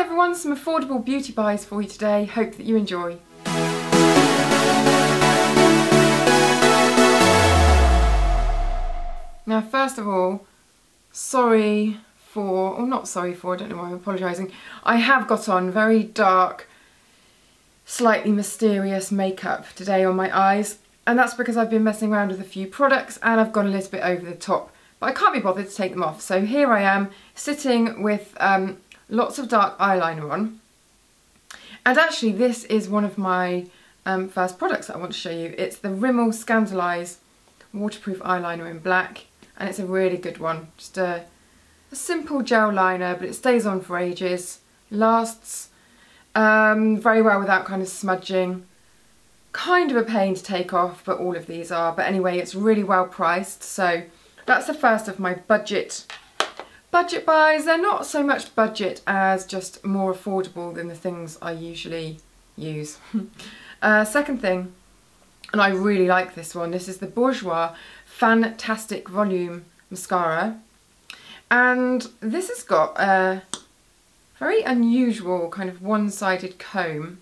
everyone, some affordable beauty buys for you today. Hope that you enjoy. Now first of all, sorry for, or not sorry for, I don't know why I'm apologising. I have got on very dark, slightly mysterious makeup today on my eyes, and that's because I've been messing around with a few products and I've gone a little bit over the top. But I can't be bothered to take them off, so here I am sitting with lots of dark eyeliner on. And actually this is one of my first products that I want to show you. It's the Rimmel Scandaleyes waterproof eyeliner in black, and it's a really good one. Just a simple gel liner, but it stays on for ages, lasts very well without kind of smudging. Kind of a pain to take off, but all of these are. But anyway, it's really well priced, so that's the first of my budget buys. They're not so much budget as just more affordable than the things I usually use. Second thing, and I really like this one, this is the Bourgeois Fantastic Volume Mascara. And this has got a very unusual kind of one-sided comb,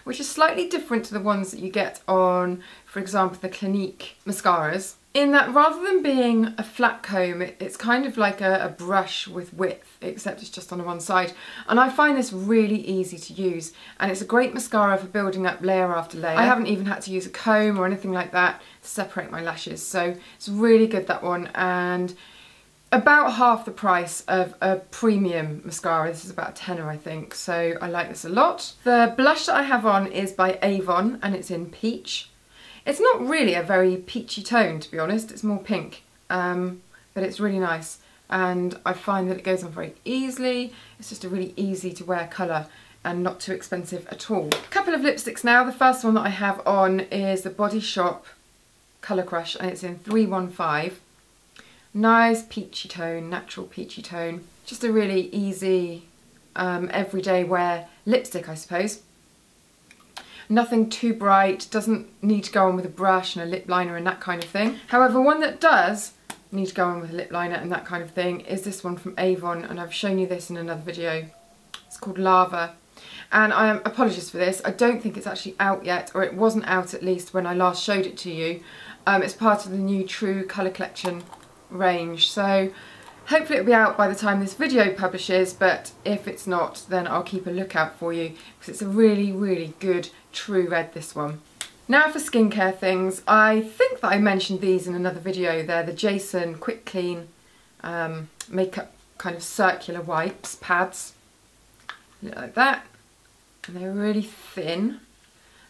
which is slightly different to the ones that you get on, for example, the Clinique mascaras, in that rather than being a flat comb, it's kind of like a brush with width, except it's just on one side. And I find this really easy to use, and it's a great mascara for building up layer after layer. I haven't even had to use a comb or anything like that to separate my lashes, so it's really good, that one, and about half the price of a premium mascara. This is about a tenner, I think, so I like this a lot. The blush that I have on is by Avon, and it's in Peach. It's not really a very peachy tone, to be honest, it's more pink, but it's really nice, and I find that it goes on very easily. It's just a really easy to wear colour and not too expensive at all. A couple of lipsticks now. The first one that I have on is the Body Shop Colour Crush, and it's in 315. Nice peachy tone, natural peachy tone. Just a really easy everyday wear lipstick, I suppose. Nothing too bright, doesn't need to go on with a brush and a lip liner and that kind of thing. However, one that does need to go on with a lip liner and that kind of thing is this one from Avon, and I've shown you this in another video. It's called Lava. And I am apologies for this, I don't think it's actually out yet, or it wasn't out at least when I last showed it to you. It's part of the new True Colour collection range, so hopefully it'll be out by the time this video publishes, but if it's not, then I'll keep a lookout for you, because it's a really, really good true red, this one. Now for skincare things, I think that I mentioned these in another video. They're the Jason Quick Clean makeup kind of circular wipes, pads, look like that, and they're really thin,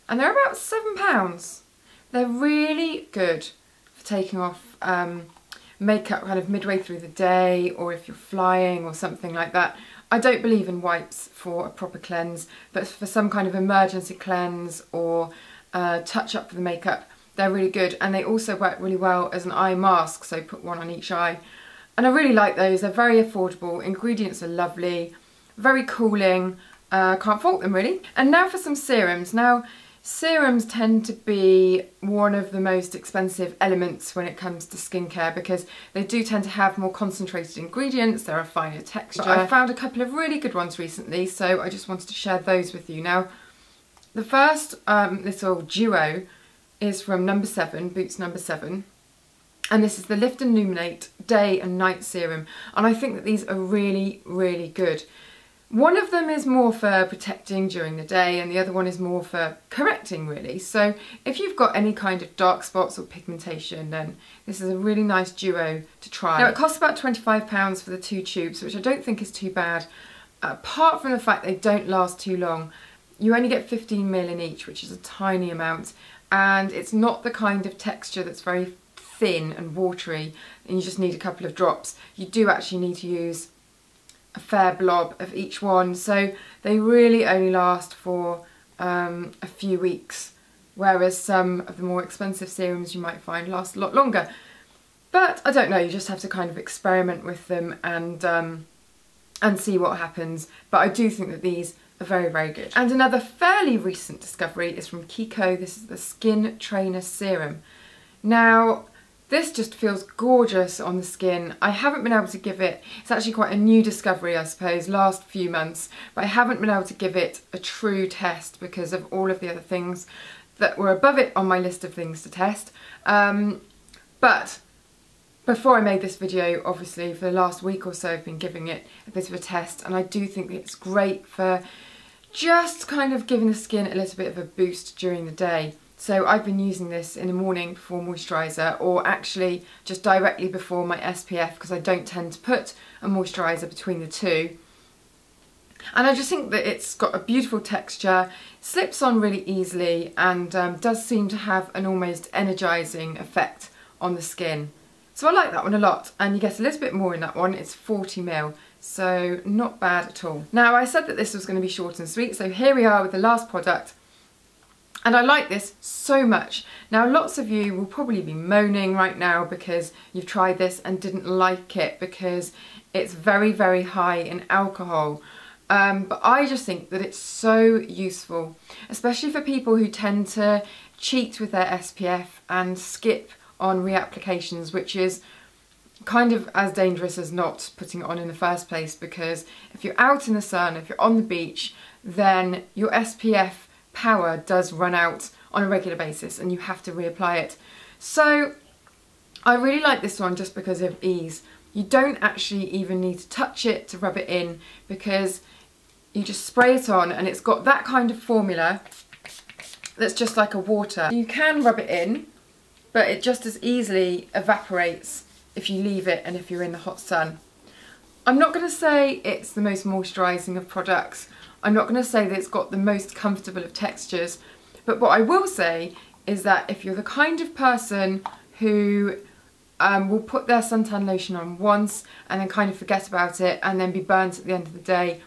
and they're about £7. They're really good for taking off makeup kind of midway through the day, or if you're flying or something like that. I don't believe in wipes for a proper cleanse, but for some kind of emergency cleanse or touch up for the makeup, they're really good, and they also work really well as an eye mask, so put one on each eye. And I really like those. They're very affordable, ingredients are lovely, very cooling, can't fault them really. And now for some serums. Now serums tend to be one of the most expensive elements when it comes to skincare, because they do tend to have more concentrated ingredients, they're a finer texture. But I found a couple of really good ones recently, so I just wanted to share those with you. Now, the first little duo is from number 7, Boots number 7, and this is the Lift and Illuminate Day and Night Serum, and I think that these are really, really good. One of them is more for protecting during the day, and the other one is more for correcting, really. So if you've got any kind of dark spots or pigmentation, then this is a really nice duo to try. Now it costs about £25 for the 2 tubes, which I don't think is too bad. Apart from the fact they don't last too long, you only get 15ml in each, which is a tiny amount, and it's not the kind of texture that's very thin and watery, and you just need a couple of drops. You do actually need to use a fair blob of each one, so they really only last for a few weeks, whereas some of the more expensive serums you might find last a lot longer. But I don't know, you just have to kind of experiment with them and see what happens. But I do think that these are very, very good. And another fairly recent discovery is from Kiko. This is the Skin Trainer Serum. Now, This just feels gorgeous on the skin. I haven't been able to give it, it's actually quite a new discovery I suppose, last few months, but I haven't been able to give it a true test because of all of the other things that were above it on my list of things to test. But before I made this video, obviously for the last week or so I've been giving it a bit of a test, and I do think it's great for just kind of giving the skin a little bit of a boost during the day. So I've been using this in the morning before moisturiser, or actually just directly before my SPF, because I don't tend to put a moisturiser between the two. And I just think that it's got a beautiful texture, slips on really easily, and does seem to have an almost energising effect on the skin. So I like that one a lot, and you get a little bit more in that one. It's 40ml, so not bad at all. Now, I said that this was going to be short and sweet, so here we are with the last product. And I like this so much. Now, lots of you will probably be moaning right now because you've tried this and didn't like it because it's very, very high in alcohol. But I just think that it's so useful, especially for people who tend to cheat with their SPF and skip on reapplications, which is kind of as dangerous as not putting it on in the first place, because if you're out in the sun, if you're on the beach, then your SPF power does run out on a regular basis and you have to reapply it. So I really like this one just because of ease. You don't actually even need to touch it to rub it in, because you just spray it on and it's got that kind of formula that's just like a water. You can rub it in, but it just as easily evaporates if you leave it and if you're in the hot sun. I'm not going to say it's the most moisturising of products. I'm not going to say that it's got the most comfortable of textures, but what I will say is that if you're the kind of person who will put their suntan lotion on once and then kind of forget about it and then be burnt at the end of the day,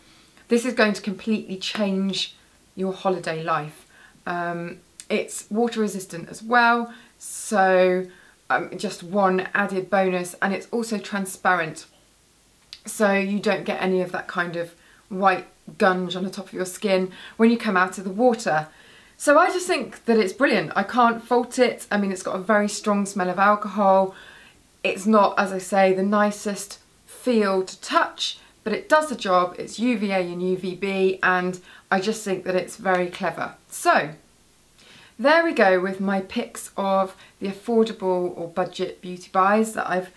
this is going to completely change your holiday life. It's water resistant as well, so just one added bonus, and it's also transparent, so you don't get any of that kind of white gunge on the top of your skin when you come out of the water. So I just think that it's brilliant. I can't fault it. I mean, it's got a very strong smell of alcohol. It's not, as I say, the nicest feel to touch, but it does the job. It's UVA and UVB, and I just think that it's very clever. So there we go with my picks of the affordable or budget beauty buys that I've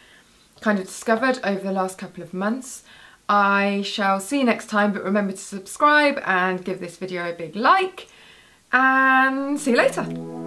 kind of discovered over the last couple of months. I shall see you next time, but remember to subscribe and give this video a big like, and see you later.